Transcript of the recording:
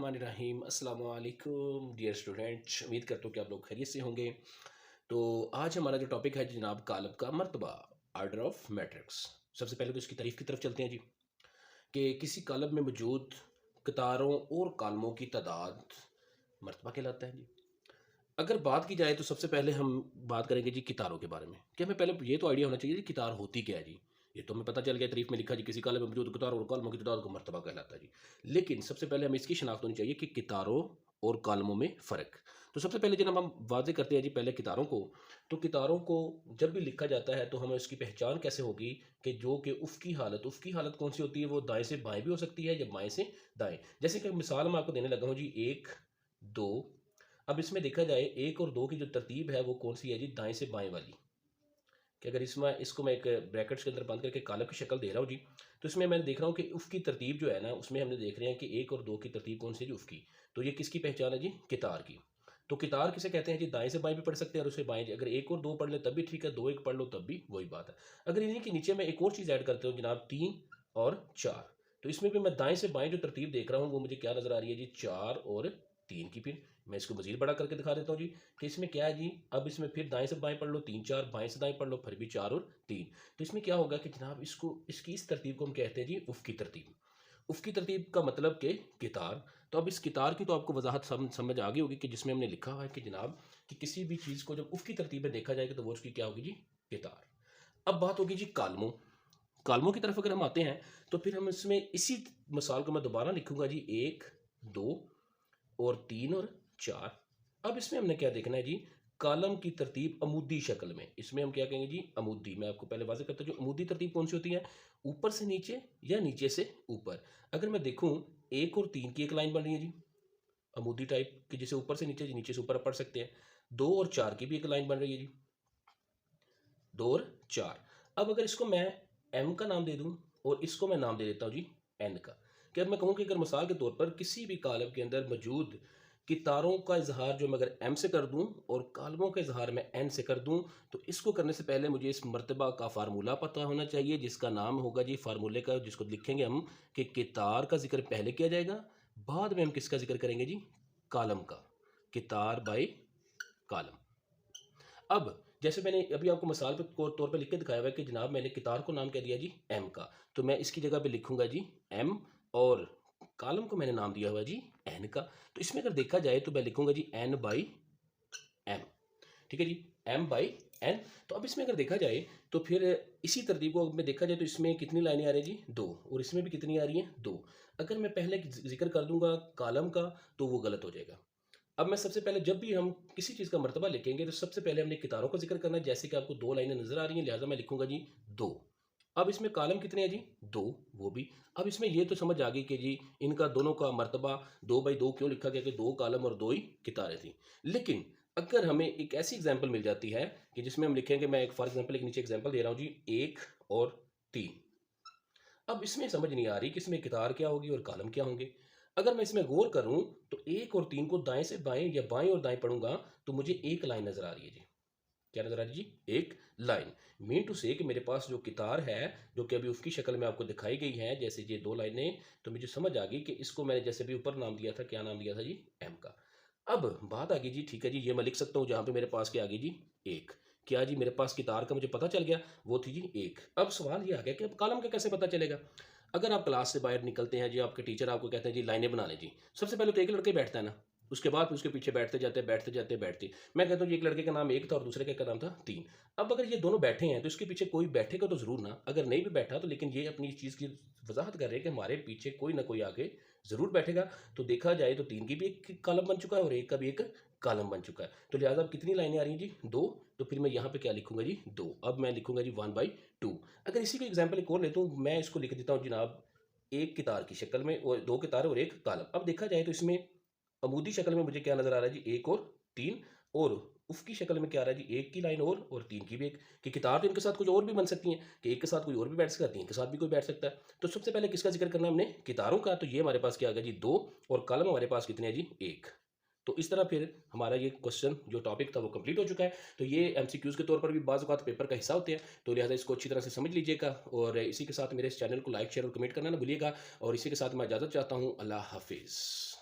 बिस्मिल्लाहिर्रहमानिर्रहीम अस्सलाम वालेकुम डियर स्टूडेंट्स। उम्मीद करता हूँ कि आप लोग खैरियत से होंगे। तो आज हमारा जो टॉपिक है जनाब कालब का मर्तबा, आर्डर ऑफ मैट्रिक्स। सबसे पहले तो इसकी तारीफ़ की तरफ चलते हैं जी, कि किसी कालब में मौजूद कतारों और कालमों की तादाद मर्तबा कहलाता है जी। अगर बात की जाए तो सबसे पहले हम बात करेंगे जी कितारों के बारे में, कि हमें पहले ये तो आइडिया होना चाहिए जी कितार होती क्या है जी। ये तो हमें पता चल गया, तारीफ में लिखा जी किसी काले में मौजूद कितार और कालमों की तादाद को मर्तबा कहलाता है जी। लेकिन सबसे पहले हमें इसकी शनाख्त होनी चाहिए कि कितारों और कालमों में फ़र्क। तो सबसे पहले जब हम वाजे करते हैं जी पहले कितारों को, तो कितारों को जब भी लिखा जाता है तो हमें उसकी पहचान कैसे होगी कि जो कि उफ़की हालत कौन सी होती है, वो दाएं से बाएं भी हो सकती है या बाएं से दाएं। जैसे कि मिसाल मैं आपको देने लगा हूँ जी, एक, दो। अब इसमें देखा जाए एक और दो की जो तरतीब है वो कौन सी है जी, दाएं से बाएं वाली। कि अगर इसमें इसको मैं एक ब्रैकेट्स के अंदर बंद करके कालब की शक्ल दे रहा हूँ जी, तो इसमें मैं देख रहा हूँ कि उफ़ की तरतीब जो है ना, उसमें हमने देख रहे हैं कि एक और दो की तरतीब कौन सी है जी, उफ़ की। तो ये किसकी पहचान है जी, कितार की। तो कितार किसे कहते हैं जी, दाएं से बाएं भी पढ़ सकते हैं और उससे बाएं अगर एक और दो पढ़ ले तब भी ठीक है, दो एक पढ़ लो तब भी वही बात है। अगर इन्हीं के नीचे मैं एक और चीज़ ऐड करता हूँ जनाब, तीन और चार, तो इसमें भी मैं दाएं से बाएं जो तरतीब देख रहा हूँ वो मुझे क्या नजर आ रही है जी, चार और तीन की। फिर मैं इसको मजीद बड़ा करके दिखा देता हूँ जी, कि इसमें क्या है जी, अब इसमें फिर दाएं से बाएं पढ़ लो तीन चार, बाएं से दाएं पढ़ लो फिर भी चार और तीन। तो इसमें क्या होगा कि जनाब इसको इसकी इस तरतीब को हम कहते हैं जी उफ़ की तरतीब। उफ़ की तरतीब का मतलब कि कितार। तो अब इस कितार की तो आपको वजाहत समझ आ गई होगी कि जिसमें हमने लिखा हुआ है कि जनाब कि किसी भी चीज़ को जब उफ़ की तरतीब में देखा जाएगा तो वो उसकी क्या होगी जी, कितार। अब बात होगी जी कालमों। कालमों की तरफ अगर हम आते हैं तो फिर हम इसमें इसी मिसाल को मैं दोबारा लिखूंगा जी, एक, दो और तीन और चार। अब इसमें हमने क्या देखना है जी, कॉलम की तरतीब अमूदी शक्ल में। इसमें हम क्या कहेंगे जी, अमूदी। मैं आपको पहले वाज़ेह करता हूँ जो अमूदी तरतीब कौन सी होती है, ऊपर से नीचे या नीचे से ऊपर। अगर मैं देखूं, एक और तीन की एक लाइन बन रही है जी, अमूदी टाइप की, जिसे ऊपर से नीचे नीचे से ऊपर आप पढ़ सकते हैं। दो और चार की भी एक लाइन बन रही है जी, दो और चार। अब अगर इसको मैं एम का नाम दे दूं और इसको मैं नाम दे देता हूं जी एन का, कि अब मैं कहूँ कि अगर मिसाल के तौर पर किसी भी कालम के अंदर मौजूद कितारों का इजहार जो मैं अगर एम से कर दूं और कालमों का इजहार मैं एन से कर दूं, तो इसको करने से पहले मुझे इस मर्तबा का फार्मूला पता होना चाहिए, जिसका नाम होगा जी फार्मूले का, जिसको लिखेंगे हम कि कितार का जिक्र पहले किया जाएगा, बाद में हम किसका जिक्र करेंगे जी, कालम का। कितार बाय कालम। अब जैसे मैंने अभी आपको मिसाल के तौर पे लिख के दिखाया हुआ है कि जनाब मैंने कितार को नाम क्या दिया जी, एम का। तो मैं इसकी जगह पे लिखूंगा जी एम, और कॉलम को मैंने नाम दिया हुआ है जी एन का। तो इसमें अगर देखा जाए तो मैं लिखूंगा जी एन बाई एम। ठीक है जी, एम बाई एन। तो अब इसमें अगर देखा जाए तो फिर इसी तरतीब को में देखा जाए तो इसमें कितनी लाइनें आ रही हैं जी, दो, और इसमें भी कितनी आ रही हैं, दो। अगर मैं पहले जिक्र कर दूंगा कॉलम का तो वो गलत हो जाएगा। अब मैं सबसे पहले जब भी हम किसी चीज़ का मर्तबा लिखेंगे तो सबसे पहले हमने कितारों का जिक्र करना है, जैसे कि आपको दो लाइनें नजर आ रही हैं, लिहाजा मैं लिखूंगा जी दो। अब इसमें कॉलम कितने हैं जी, दो, वो भी। अब इसमें ये तो समझ आ गई कि जी इनका दोनों का मर्तबा दो बाई दो क्यों लिखा गया, कि दो कॉलम और दो ही कितारें थी। लेकिन अगर हमें एक ऐसी एग्जाम्पल मिल जाती है कि जिसमें हम लिखेंगे, मैं एक फॉर एग्जाम्पल एक नीचे एग्जाम्पल दे रहा हूँ जी, एक और तीन। अब इसमें समझ नहीं आ रही कि इसमें कितार क्या होगी और कॉलम क्या होंगे। अगर मैं इसमें गौर करूं तो एक और तीन को दाएं से बाएं या बाएं और दाएं पढ़ूंगा तो मुझे एक लाइन नजर आ रही है जी। क्या नजर आ रही है जी, एक लाइन। मीन टू से कि मेरे पास जो कितार है, जो कि अभी उसकी शक्ल में आपको दिखाई गई है, जैसे ये दो लाइनें, तो मुझे समझ आ गई कि इसको मैंने जैसे भी ऊपर नाम दिया था, क्या नाम दिया था जी, एम का। अब बात आ गई जी, ठीक है जी, ये मैं लिख सकता हूँ जहाँ पे मेरे पास क्या आ गई जी, एक। क्या जी, मेरे पास कितार का मुझे पता चल गया, वो थी जी एक। अब सवाल ये आ गया कि अब कॉलम का कैसे पता चलेगा। अगर आप क्लास से बाहर निकलते हैं जी, आपके टीचर आपको कहते हैं जी लाइनें बना लें जी, सबसे पहले तो एक लड़के बैठता है ना, उसके बाद फिर उसके पीछे बैठते जाते बैठते जाते बैठते। मैं कहता हूँ जी एक लड़के का नाम एक था और दूसरे का नाम था तीन। अब अगर ये दोनों बैठे हैं तो इसके पीछे कोई बैठेगा तो जरूर ना, अगर नहीं भी बैठा तो लेकिन ये अपनी इस चीज़ की वजाहत कर रहे हैं कि हमारे पीछे कोई ना कोई आगे जरूर बैठेगा। तो देखा जाए तो तीन की भी एक कॉलम बन चुका है और एक का भी एक कॉलम बन चुका है। तो लिहाजा अब कितनी लाइनें आ रही हैं जी, दो। तो फिर मैं यहाँ पे क्या लिखूंगा जी, दो। अब मैं लिखूंगा जी वन बाई टू। अगर इसी को एग्जाम्पल एक और लेता हूँ, मैं इसको लिख देता हूँ जनाब एक कितार की शक्ल में, और दो कितार और एक कॉलम। अब देखा जाए तो इसमें अमूदी शक्ल में मुझे क्या नजर आ रहा है जी, एक और तीन। और उसकी शक्ल में क्या आ रहा है जी, एक की लाइन और तीन की भी एक। कि किताब तो इनके साथ कुछ और भी बन सकती हैं, कि एक के साथ कोई और भी बैठ सकता है, तीन के साथ भी कोई बैठ सकता है। तो सबसे पहले किसका जिक्र करना है हमने, कितारों का। तो ये हमारे पास क्या आ गया जी, दो। और कॉलम हमारे पास कितने हैं जी, एक। तो इस तरह फिर हमारा ये क्वेश्चन जो टॉपिक था वो कंप्लीट हो चुका है। तो ये एमसीक्यूज के तौर पर भी बाज़ औक़ात पेपर का हिस्सा होते हैं, तो लिहाजा इसको अच्छी तरह से समझ लीजिएगा। और इसी के साथ मेरे इस चैनल को लाइक शेयर और कमेंट करना ना भूलिएगा। और इसी के साथ मैं इजाज़त चाहता हूँ, अल्लाह हाफिज़।